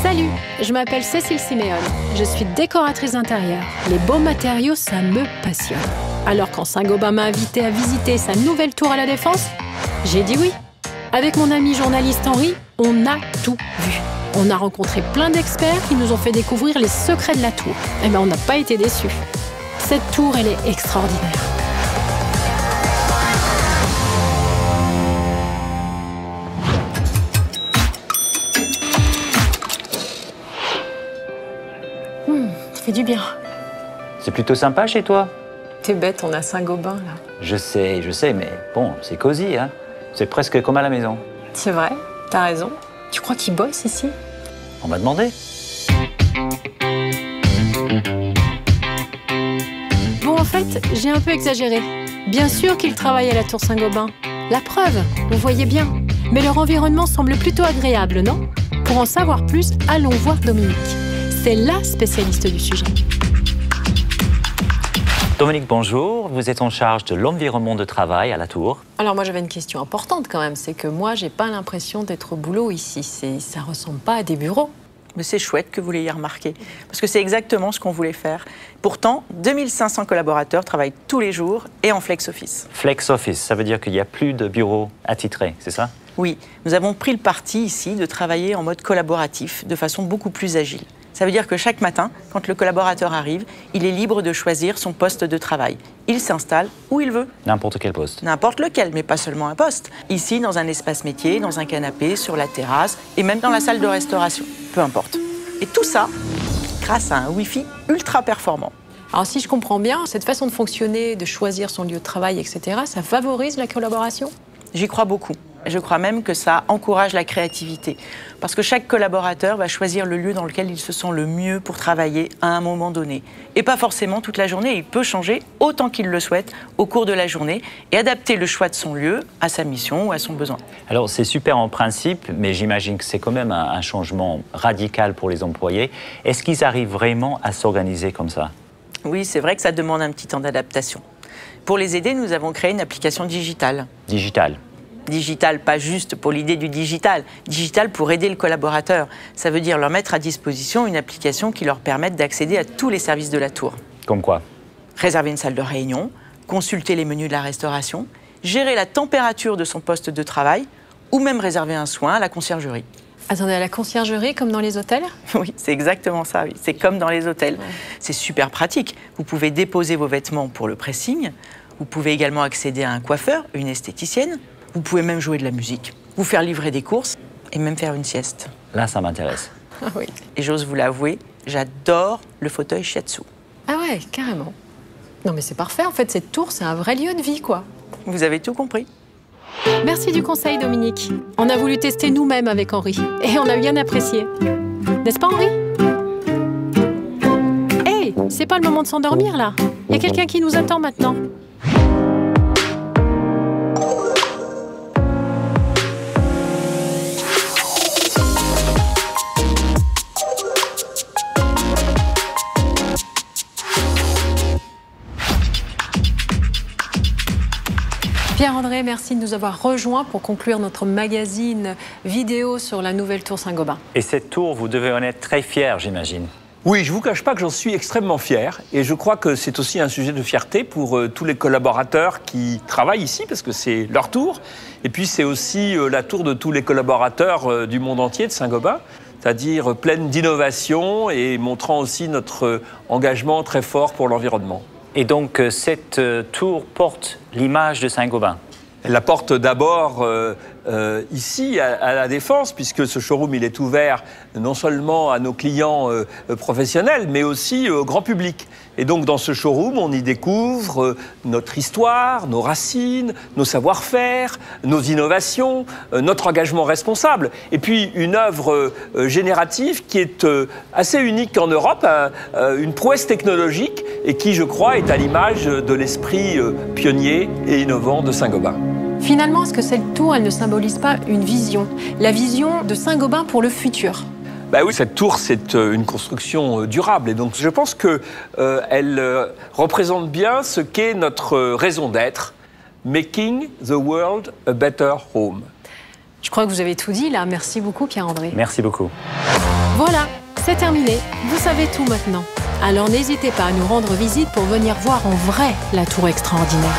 Salut, je m'appelle Cécile Siméon. Je suis décoratrice d'intérieur. Les beaux matériaux, ça me passionne. Alors quand Saint-Gobain m'a invitée à visiter sa nouvelle tour à la Défense, j'ai dit oui. Avec mon ami journaliste Henri, on a tout vu. On a rencontré plein d'experts qui nous ont fait découvrir les secrets de la tour. Eh bien, on n'a pas été déçus. Cette tour, elle est extraordinaire. Ça fait du bien. C'est plutôt sympa chez toi. T'es bête, on a Saint-Gobain, là. Je sais, mais bon, c'est cosy, hein. C'est presque comme à la maison. C'est vrai, t'as raison. Tu crois qu'il bosse ici? On m'a demandé. Bon, en fait, j'ai un peu exagéré. Bien sûr qu'ils travaillent à la tour Saint-Gobain. La preuve, vous voyez bien. Mais leur environnement semble plutôt agréable, non? Pour en savoir plus, allons voir Dominique. C'est la spécialiste du sujet. Dominique, bonjour. Vous êtes en charge de l'environnement de travail à la tour. Alors moi, j'avais une question importante quand même. C'est que moi, j'ai pas l'impression d'être au boulot ici. Ça ressemble pas à des bureaux. Mais c'est chouette que vous l'ayez remarqué, parce que c'est exactement ce qu'on voulait faire. Pourtant, 2500 collaborateurs travaillent tous les jours et en flex office. Flex office, ça veut dire qu'il n'y a plus de bureaux attitrés, c'est ça? Oui, nous avons pris le parti ici de travailler en mode collaboratif, de façon beaucoup plus agile. Ça veut dire que chaque matin, quand le collaborateur arrive, il est libre de choisir son poste de travail. Il s'installe où il veut. N'importe quel poste? N'importe lequel, mais pas seulement un poste. Ici, dans un espace métier, dans un canapé, sur la terrasse et même dans la salle de restauration. Peu importe. Et tout ça, grâce à un Wi-Fi ultra performant. Alors si je comprends bien, cette façon de fonctionner, de choisir son lieu de travail, etc., ça favorise la collaboration? J'y crois beaucoup. Je crois même que ça encourage la créativité. Parce que chaque collaborateur va choisir le lieu dans lequel il se sent le mieux pour travailler à un moment donné. Et pas forcément toute la journée. Il peut changer autant qu'il le souhaite au cours de la journée et adapter le choix de son lieu à sa mission ou à son besoin. Alors, c'est super en principe, mais j'imagine que c'est quand même un changement radical pour les employés. Est-ce qu'ils arrivent vraiment à s'organiser comme ça? Oui, c'est vrai que ça demande un petit temps d'adaptation. Pour les aider, nous avons créé une application digitale. Digital? Digital, pas juste pour l'idée du digital. Digital pour aider le collaborateur. Ça veut dire leur mettre à disposition une application qui leur permette d'accéder à tous les services de la tour. Comme quoi? Réserver une salle de réunion, consulter les menus de la restauration, gérer la température de son poste de travail ou même réserver un soin à la conciergerie. Attendez, à la conciergerie comme dans les hôtels? Oui, c'est exactement ça, oui. C'est comme dans les hôtels. Ouais. C'est super pratique. Vous pouvez déposer vos vêtements pour le pressing. Vous pouvez également accéder à un coiffeur, une esthéticienne. Vous pouvez même jouer de la musique, vous faire livrer des courses et même faire une sieste. Là, ça m'intéresse. Ah oui. Et j'ose vous l'avouer, j'adore le fauteuil shiatsu. Ah ouais, carrément. Non mais c'est parfait, en fait, cette tour, c'est un vrai lieu de vie, quoi. Vous avez tout compris. Merci du conseil, Dominique. On a voulu tester nous-mêmes avec Henri et on a bien apprécié. N'est-ce pas, Henri? Hey, c'est pas le moment de s'endormir, là. Il y a quelqu'un qui nous attend maintenant. Pierre-André, merci de nous avoir rejoints pour conclure notre magazine vidéo sur la nouvelle tour Saint-Gobain. Et cette tour, vous devez en être très fier, j'imagine. Oui, je ne vous cache pas que j'en suis extrêmement fier. Et je crois que c'est aussi un sujet de fierté pour tous les collaborateurs qui travaillent ici, parce que c'est leur tour. Et puis c'est aussi la tour de tous les collaborateurs du monde entier de Saint-Gobain, c'est-à-dire pleine d'innovation et montrant aussi notre engagement très fort pour l'environnement. Et donc, cette tour porte l'image de Saint-Gobain? Elle la porte d'abord ici, à la Défense, puisque ce showroom il est ouvert non seulement à nos clients professionnels, mais aussi au grand public. Et donc, dans ce showroom, on y découvre notre histoire, nos racines, nos savoir-faire, nos innovations, notre engagement responsable. Et puis, une œuvre générative qui est assez unique en Europe, une prouesse technologique, et qui, je crois, est à l'image de l'esprit pionnier et innovant de Saint-Gobain. Finalement, est-ce que cette tour, elle ne symbolise pas une vision? La vision de Saint-Gobain pour le futur? Bah oui, cette tour, c'est une construction durable. Et donc, je pense qu'elle représente bien ce qu'est notre raison d'être. Making the world a better home. Je crois que vous avez tout dit, là. Merci beaucoup, Pierre-André. Merci beaucoup. Voilà, c'est terminé. Vous savez tout maintenant. Alors n'hésitez pas à nous rendre visite pour venir voir en vrai la tour extraordinaire.